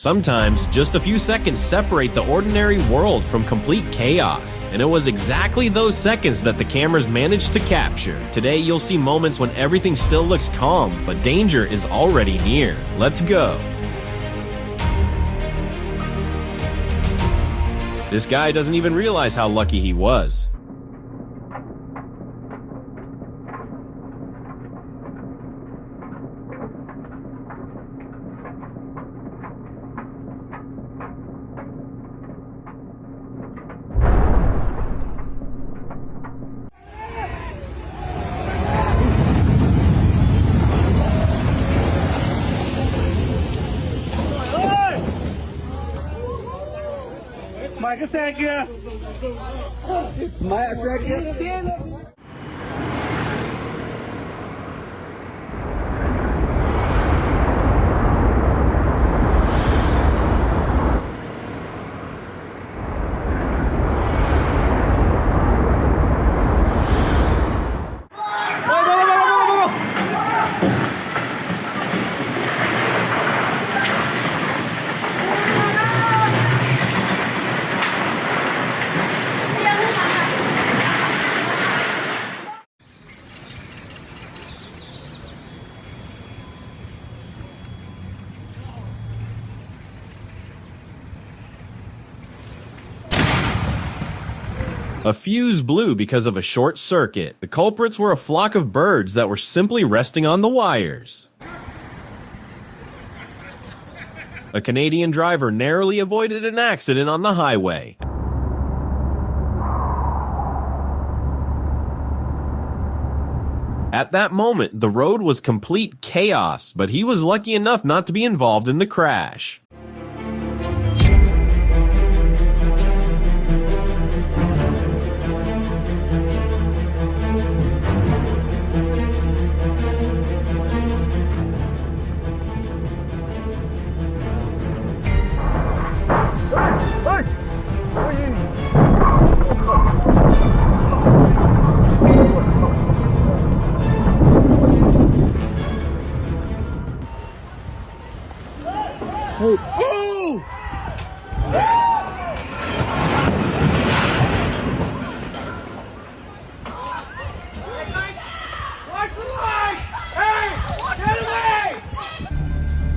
Sometimes, just a few seconds separate the ordinary world from complete chaos, and it was exactly those seconds that the cameras managed to capture. Today, you'll see moments when everything still looks calm, but danger is already near. Let's go. This guy doesn't even realize how lucky he was. Mày cái xe kia. Mẹ xe kia. A fuse blew because of a short circuit. The culprits were a flock of birds that were simply resting on the wires. A Canadian driver narrowly avoided an accident on the highway. At that moment, the road was complete chaos, but he was lucky enough not to be involved in the crash.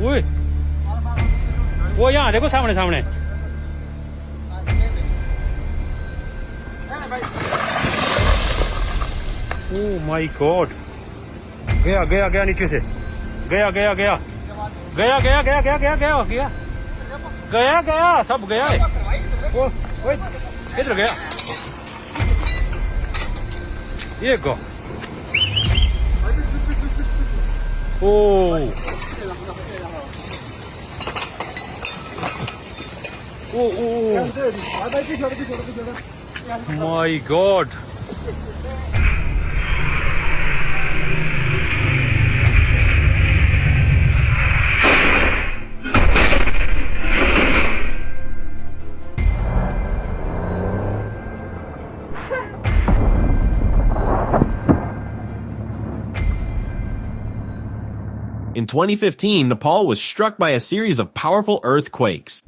Ui, वो यहाँ देखो सामने सामने. Oh my God. गया गया गया नीचे से. गया गया गया. गया गया गया गया गया गया गया. गया गया सब गया है. वो किधर गया? ये गो. Oh. Oh. My God. In 2015, Nepal was struck by a series of powerful earthquakes.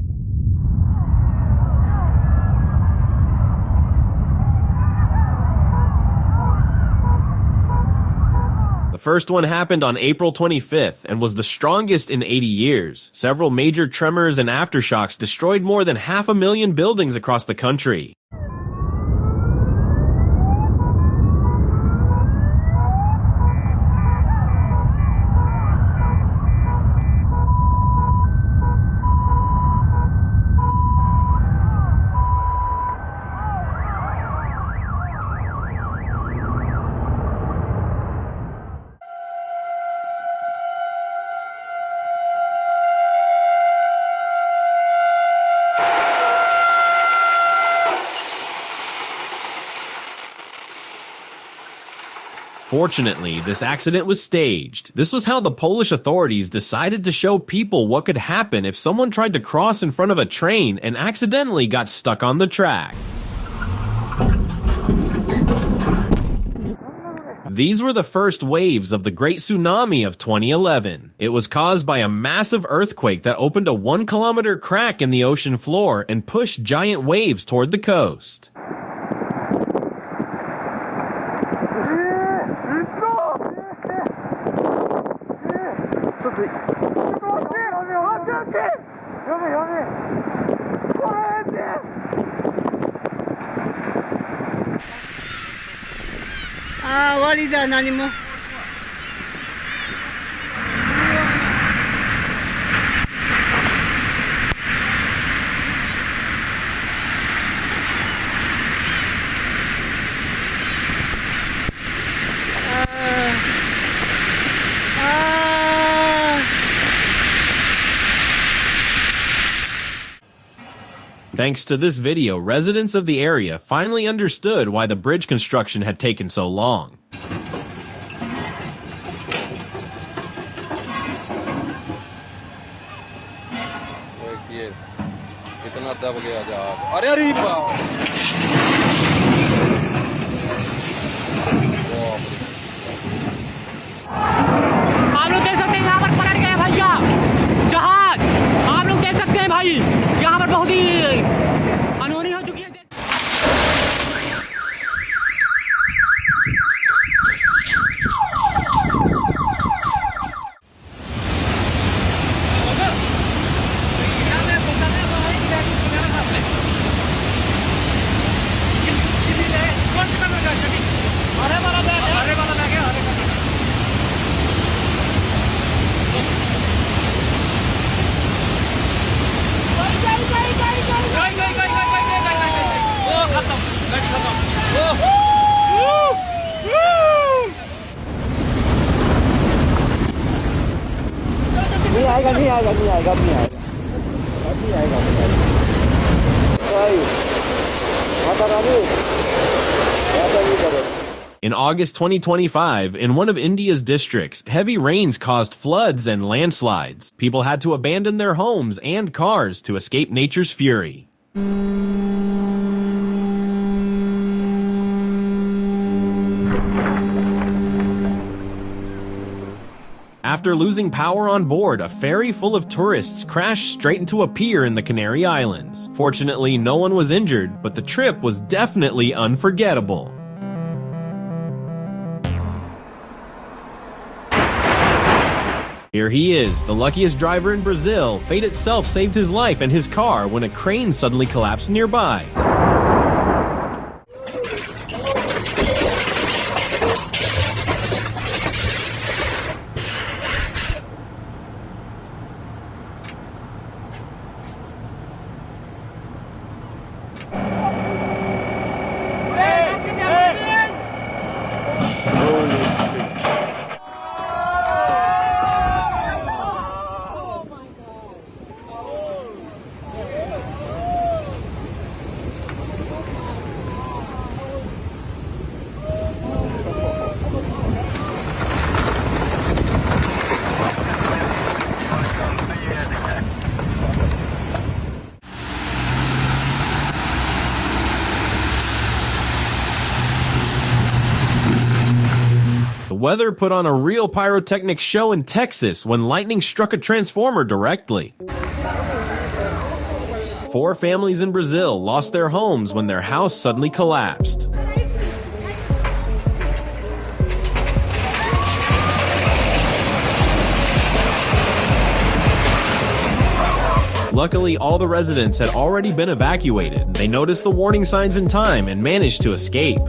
The first one happened on April 25th and was the strongest in 80 years. Several major tremors and aftershocks destroyed more than 500,000 buildings across the country. Fortunately, this accident was staged. This was how the Polish authorities decided to show people what could happen if someone tried to cross in front of a train and accidentally got stuck on the track. These were the first waves of the Great Tsunami of 2011. It was caused by a massive earthquake that opened a 1-kilometer crack in the ocean floor and pushed giant waves toward the coast. Thanks to this video, residents of the area finally understood why the bridge construction had taken so long. आप लोग देख सकते हैं यहाँ पर पलट गया भैया जहाज। आप लोग देख सकते हैं भाई यहाँ पर बहुत ही अनहोनी हो चुकी है। In August 2025, in one of India's districts, heavy rains caused floods and landslides. People had to abandon their homes and cars to escape nature's fury. After losing power on board, a ferry full of tourists crashed straight into a pier in the Canary Islands. Fortunately, no one was injured, but the trip was definitely unforgettable. Here he is, the luckiest driver in Brazil. Fate itself saved his life and his car when a crane suddenly collapsed nearby. The weather put on a real pyrotechnic show in Texas when lightning struck a transformer directly. 4 families in Brazil lost their homes when their house suddenly collapsed. Luckily, all the residents had already been evacuated. They noticed the warning signs in time and managed to escape.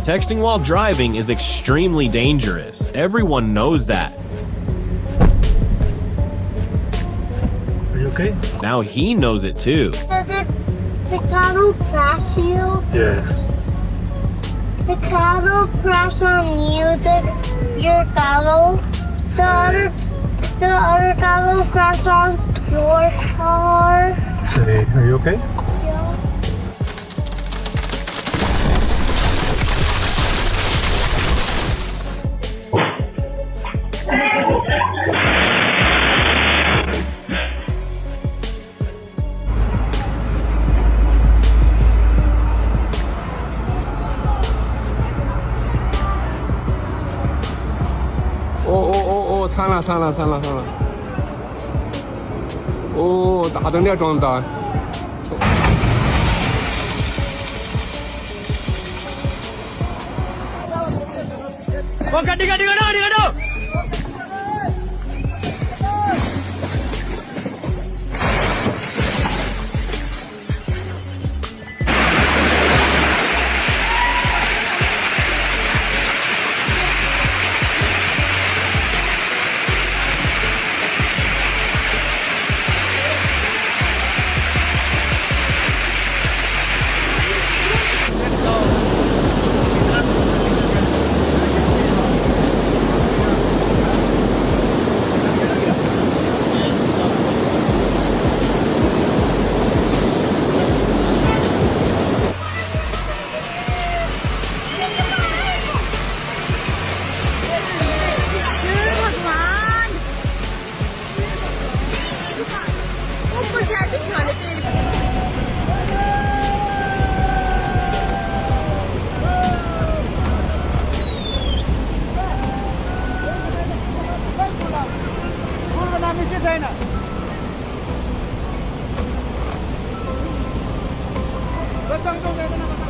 Texting while driving is extremely dangerous. Everyone knows that. Are you okay? Now he knows it too. The cattle crash you? Yes. The cattle crash on you, your cattle. The other cattle crash on your car. Say, are you okay? Yeah. 上了。哦，大灯要装大。我赶紧。 正中间的那个。